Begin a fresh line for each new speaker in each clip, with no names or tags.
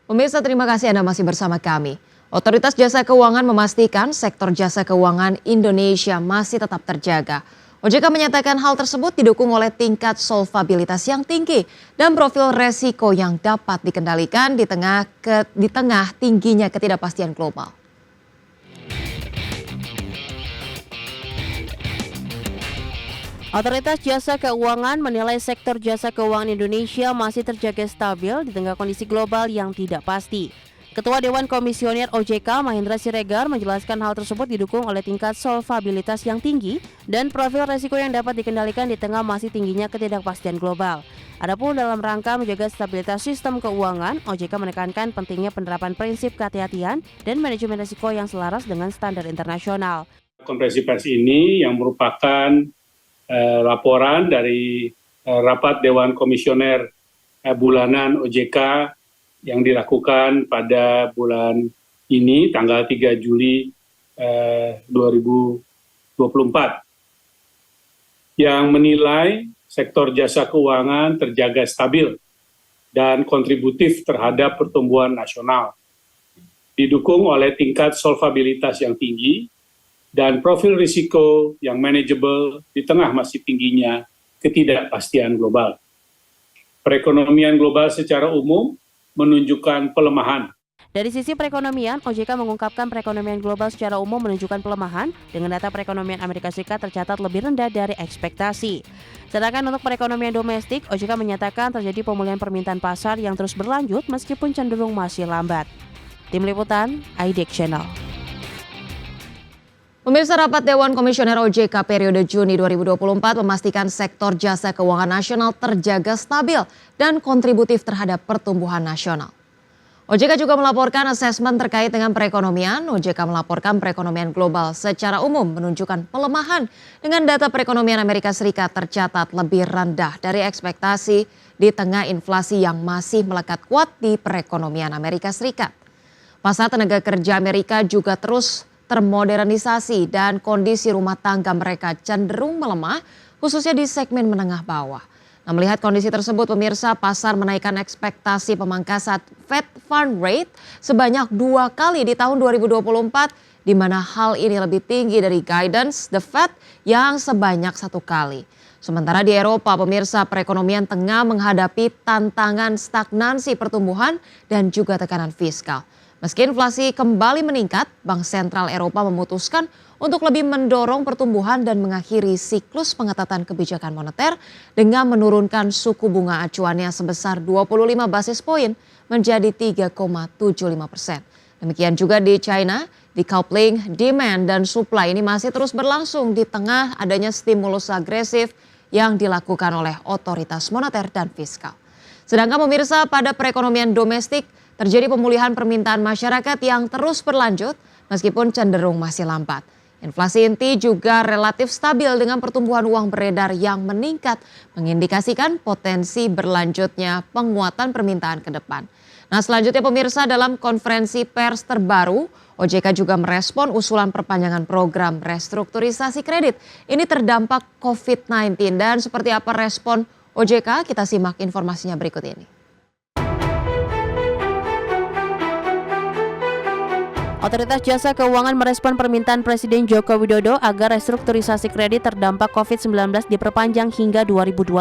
Pemirsa, terima kasih Anda masih bersama kami. Otoritas Jasa Keuangan memastikan sektor jasa keuangan Indonesia masih tetap terjaga. OJK menyatakan hal tersebut didukung oleh tingkat solvabilitas yang tinggi dan profil resiko yang dapat dikendalikan di tengah tingginya ketidakpastian global.
Otoritas Jasa Keuangan menilai sektor jasa keuangan Indonesia masih terjaga stabil di tengah kondisi global yang tidak pasti. Ketua Dewan Komisioner OJK Mahendra Siregar menjelaskan hal tersebut didukung oleh tingkat solvabilitas yang tinggi dan profil resiko yang dapat dikendalikan di tengah masih tingginya ketidakpastian global. Adapun dalam rangka menjaga stabilitas sistem keuangan, OJK menekankan pentingnya penerapan prinsip kehati-hatian dan manajemen resiko yang selaras dengan standar internasional.
Konferensi pers ini yang merupakan laporan dari rapat Dewan Komisioner bulanan OJK yang dilakukan pada bulan ini tanggal 3 Juli 2024 yang menilai sektor jasa keuangan terjaga stabil dan kontributif terhadap pertumbuhan nasional, didukung oleh tingkat solvabilitas yang tinggi dan profil risiko yang manageable di tengah masih tingginya ketidakpastian global. Perekonomian global secara umum menunjukkan pelemahan.
Dari sisi perekonomian, OJK mengungkapkan perekonomian global secara umum menunjukkan pelemahan dengan data perekonomian Amerika Serikat tercatat lebih rendah dari ekspektasi. Sedangkan untuk perekonomian domestik, OJK menyatakan terjadi pemulihan permintaan pasar yang terus berlanjut meskipun cenderung masih lambat. Tim Liputan, IDX Channel.
Pemirsa, rapat Dewan Komisioner OJK periode Juni 2024 memastikan sektor jasa keuangan nasional terjaga stabil dan kontributif terhadap pertumbuhan nasional. OJK juga melaporkan asesmen terkait dengan perekonomian. OJK melaporkan perekonomian global secara umum menunjukkan pelemahan dengan data perekonomian Amerika Serikat tercatat lebih rendah dari ekspektasi di tengah inflasi yang masih melekat kuat di perekonomian Amerika Serikat. Pasar tenaga kerja Amerika juga terus termodernisasi dan kondisi rumah tangga mereka cenderung melemah, khususnya di segmen menengah bawah. Nah, melihat kondisi tersebut, pemirsa, pasar menaikkan ekspektasi pemangkasan Fed Fund Rate sebanyak 2 kali di tahun 2024, di mana hal ini lebih tinggi dari guidance The Fed yang sebanyak 1 kali. Sementara di Eropa, pemirsa, perekonomian tengah menghadapi tantangan stagnansi pertumbuhan dan juga tekanan fiskal. Meski inflasi kembali meningkat, Bank Sentral Eropa memutuskan untuk lebih mendorong pertumbuhan dan mengakhiri siklus pengetatan kebijakan moneter dengan menurunkan suku bunga acuannya sebesar 25 basis poin menjadi 3,75%. Demikian juga di China, decoupling demand dan supply ini masih terus berlangsung di tengah adanya stimulus agresif yang dilakukan oleh otoritas moneter dan fiskal. Sedangkan pemirsa, pada perekonomian domestik, terjadi pemulihan permintaan masyarakat yang terus berlanjut meskipun cenderung masih lambat. Inflasi inti juga relatif stabil dengan pertumbuhan uang beredar yang meningkat, mengindikasikan potensi berlanjutnya penguatan permintaan ke depan. Nah, selanjutnya pemirsa, dalam konferensi pers terbaru, OJK juga merespon usulan perpanjangan program restrukturisasi kredit. Ini terdampak COVID-19 dan seperti apa respon OJK, kita simak informasinya berikut ini.
Otoritas Jasa Keuangan merespon permintaan Presiden Joko Widodo agar restrukturisasi kredit terdampak COVID-19 diperpanjang hingga 2025.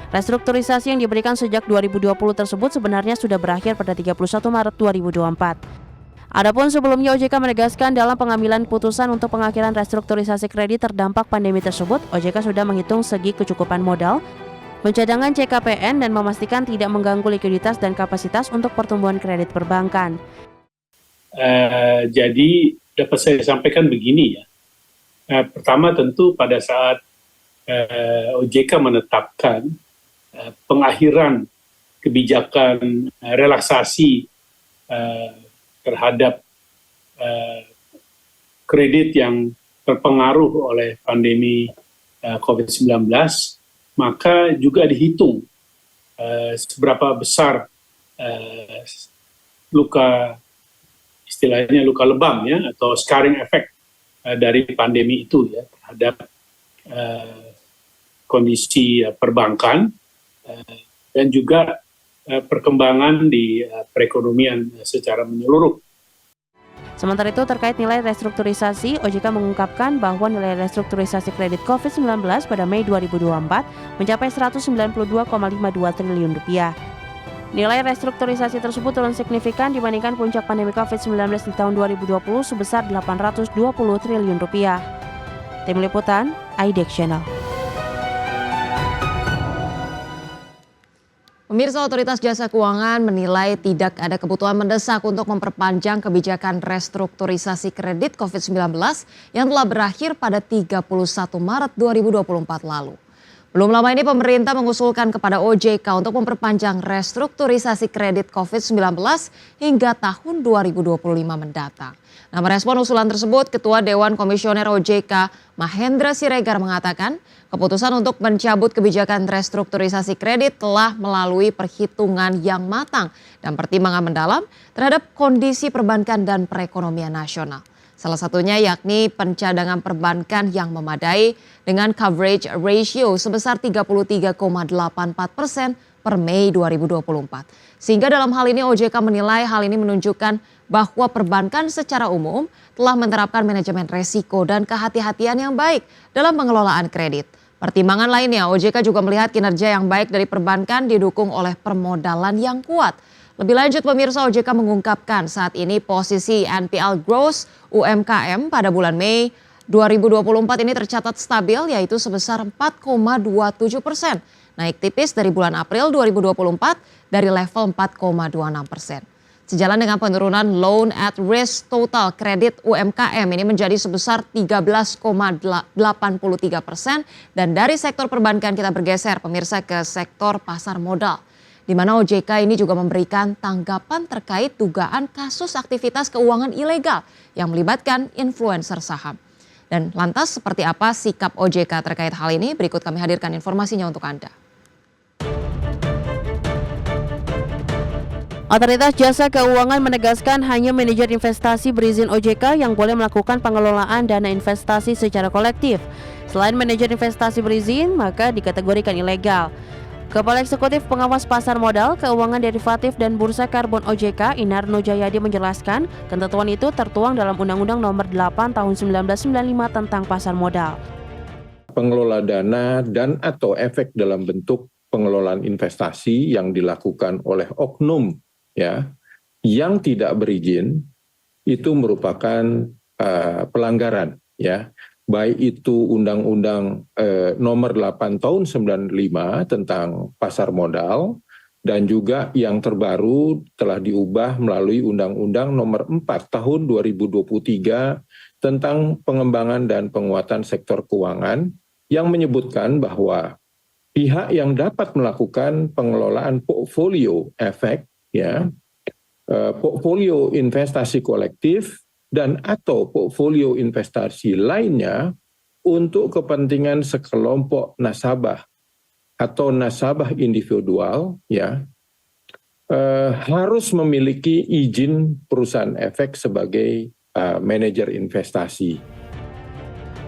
Restrukturisasi yang diberikan sejak 2020 tersebut sebenarnya sudah berakhir pada 31 Maret 2024. Adapun sebelumnya OJK menegaskan dalam pengambilan putusan untuk pengakhiran restrukturisasi kredit terdampak pandemi tersebut, OJK sudah menghitung segi kecukupan modal, pencadangkan CKPN dan memastikan tidak mengganggu likuiditas dan kapasitas untuk pertumbuhan kredit perbankan.
Jadi dapat saya sampaikan begini ya. Pertama tentu pada saat OJK menetapkan pengakhiran kebijakan relaksasi terhadap kredit yang terpengaruh oleh pandemi COVID-19, maka juga dihitung seberapa besar istilahnya luka lebam ya, atau scarring effect dari pandemi itu ya terhadap kondisi perbankan dan juga perkembangan di perekonomian secara menyeluruh.
Sementara itu terkait nilai restrukturisasi, OJK mengungkapkan bahwa nilai restrukturisasi kredit COVID-19 pada Mei 2024 mencapai 192,52 triliun rupiah. Nilai restrukturisasi tersebut turun signifikan dibandingkan puncak pandemi COVID-19 di tahun 2020 sebesar 820 triliun rupiah. Tim Liputan, IDEX Channel.
Pemirsa, Otoritas Jasa Keuangan menilai tidak ada kebutuhan mendesak untuk memperpanjang kebijakan restrukturisasi kredit COVID-19 yang telah berakhir pada 31 Maret 2024 lalu. Belum lama ini pemerintah mengusulkan kepada OJK untuk memperpanjang restrukturisasi kredit COVID-19 hingga tahun 2025 mendatang. Nah, merespon usulan tersebut, Ketua Dewan Komisioner OJK Mahendra Siregar mengatakan keputusan untuk mencabut kebijakan restrukturisasi kredit telah melalui perhitungan yang matang dan pertimbangan mendalam terhadap kondisi perbankan dan perekonomian nasional. Salah satunya yakni pencadangan perbankan yang memadai dengan coverage ratio sebesar 33,84% per Mei 2024. Sehingga dalam hal ini OJK menilai hal ini menunjukkan bahwa perbankan secara umum telah menerapkan manajemen resiko dan kehati-hatian yang baik dalam pengelolaan kredit. Pertimbangan lainnya, OJK juga melihat kinerja yang baik dari perbankan didukung oleh permodalan yang kuat. Lebih lanjut, pemirsa, OJK mengungkapkan saat ini posisi NPL gross UMKM pada bulan Mei 2024 ini tercatat stabil, yaitu sebesar 4,27%, naik tipis dari bulan April 2024 dari level 4,26%. Sejalan dengan penurunan loan at risk total kredit UMKM ini menjadi sebesar 13,83%, dan dari sektor perbankan kita bergeser, pemirsa, ke sektor pasar modal, di mana OJK ini juga memberikan tanggapan terkait dugaan kasus aktivitas keuangan ilegal yang melibatkan influencer saham. Dan lantas seperti apa sikap OJK terkait hal ini? Berikut kami hadirkan informasinya untuk Anda.
Otoritas Jasa Keuangan menegaskan hanya manajer investasi berizin OJK yang boleh melakukan pengelolaan dana investasi secara kolektif. Selain manajer investasi berizin, maka dikategorikan ilegal. Kepala Eksekutif Pengawas Pasar Modal, Keuangan Derivatif dan Bursa Karbon OJK, Inarno Jayadi menjelaskan, ketentuan itu tertuang dalam Undang-Undang Nomor 8 Tahun 1995 tentang pasar modal.
Pengelola dana dan atau efek dalam bentuk pengelolaan investasi yang dilakukan oleh oknum yang tidak berizin itu merupakan pelanggaran, baik itu Undang-Undang Nomor 8 Tahun 95 tentang pasar modal, dan juga yang terbaru telah diubah melalui Undang-Undang Nomor 4 Tahun 2023 tentang pengembangan dan penguatan sektor keuangan yang menyebutkan bahwa pihak yang dapat melakukan pengelolaan portfolio efek, portfolio investasi kolektif dan atau portfolio investasi lainnya untuk kepentingan sekelompok nasabah atau nasabah individual, harus memiliki izin perusahaan efek sebagai manajer investasi.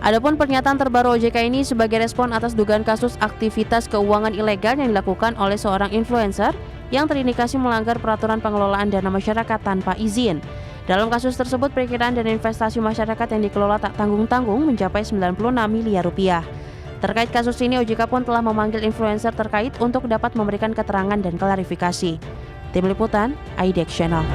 Adapun pernyataan terbaru OJK ini sebagai respon atas dugaan kasus aktivitas keuangan ilegal yang dilakukan oleh seorang influencer yang terindikasi melanggar peraturan pengelolaan dana masyarakat tanpa izin. Dalam kasus tersebut, perkiraan dana investasi masyarakat yang dikelola tak tanggung-tanggung mencapai 96 miliar rupiah. Terkait kasus ini, OJK pun telah memanggil influencer terkait untuk dapat memberikan keterangan dan klarifikasi. Tim Liputan, IDEX Channel.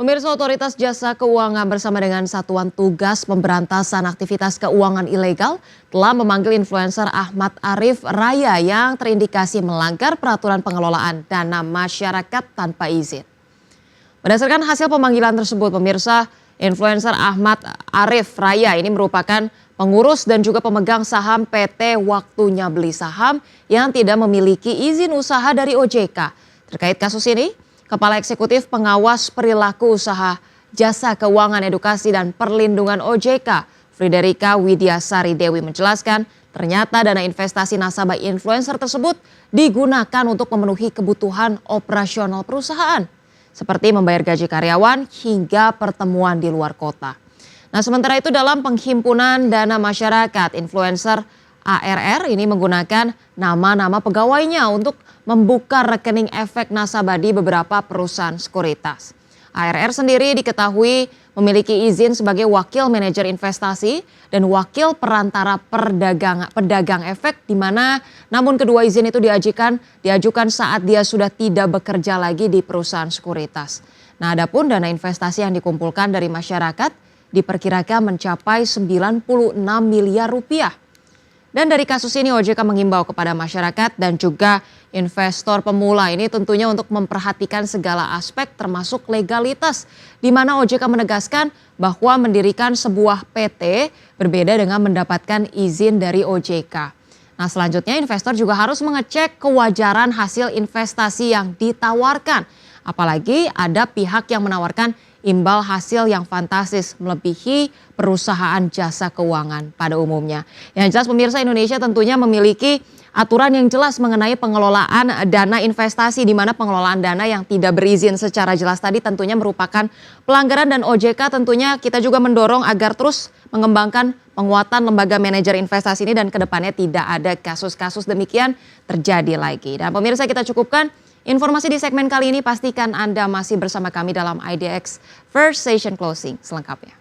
Pemirsa, Otoritas Jasa Keuangan bersama dengan Satuan Tugas Pemberantasan Aktivitas Keuangan Ilegal telah memanggil influencer Ahmad Arif Raya yang terindikasi melanggar peraturan pengelolaan dana masyarakat tanpa izin. Berdasarkan hasil pemanggilan tersebut, pemirsa, influencer Ahmad Arif Raya ini merupakan pengurus dan juga pemegang saham PT Waktunya Beli Saham yang tidak memiliki izin usaha dari OJK. Terkait kasus ini, Kepala Eksekutif Pengawas Perilaku Usaha Jasa Keuangan Edukasi dan Perlindungan OJK, Friderika Widyasari Dewi menjelaskan, ternyata dana investasi nasabah influencer tersebut digunakan untuk memenuhi kebutuhan operasional perusahaan, seperti membayar gaji karyawan hingga pertemuan di luar kota. Nah, sementara itu dalam penghimpunan dana masyarakat, influencer ARR ini menggunakan nama-nama pegawainya untuk membuka rekening efek nasabah di beberapa perusahaan sekuritas. ARR sendiri diketahui memiliki izin sebagai wakil manajer investasi dan wakil perantara pedagang efek, di mana namun kedua izin itu diajukan saat dia sudah tidak bekerja lagi di perusahaan sekuritas. Nah, adapun dana investasi yang dikumpulkan dari masyarakat diperkirakan mencapai 96 miliar rupiah. Dan dari kasus ini OJK menghimbau kepada masyarakat dan juga investor pemula ini tentunya untuk memperhatikan segala aspek termasuk legalitas, di mana OJK menegaskan bahwa mendirikan sebuah PT berbeda dengan mendapatkan izin dari OJK. Nah, selanjutnya investor juga harus mengecek kewajaran hasil investasi yang ditawarkan. Apalagi ada pihak yang menawarkan imbal hasil yang fantastis melebihi perusahaan jasa keuangan pada umumnya. Yang jelas pemirsa, Indonesia tentunya memiliki aturan yang jelas mengenai pengelolaan dana investasi, di mana pengelolaan dana yang tidak berizin secara jelas tadi tentunya merupakan pelanggaran, dan OJK tentunya kita juga mendorong agar terus mengembangkan penguatan lembaga manajer investasi ini dan kedepannya tidak ada kasus-kasus demikian terjadi lagi. Dan pemirsa, kita cukupkan informasi di segmen kali ini. Pastikan Anda masih bersama kami dalam IDX First Session Closing selengkapnya.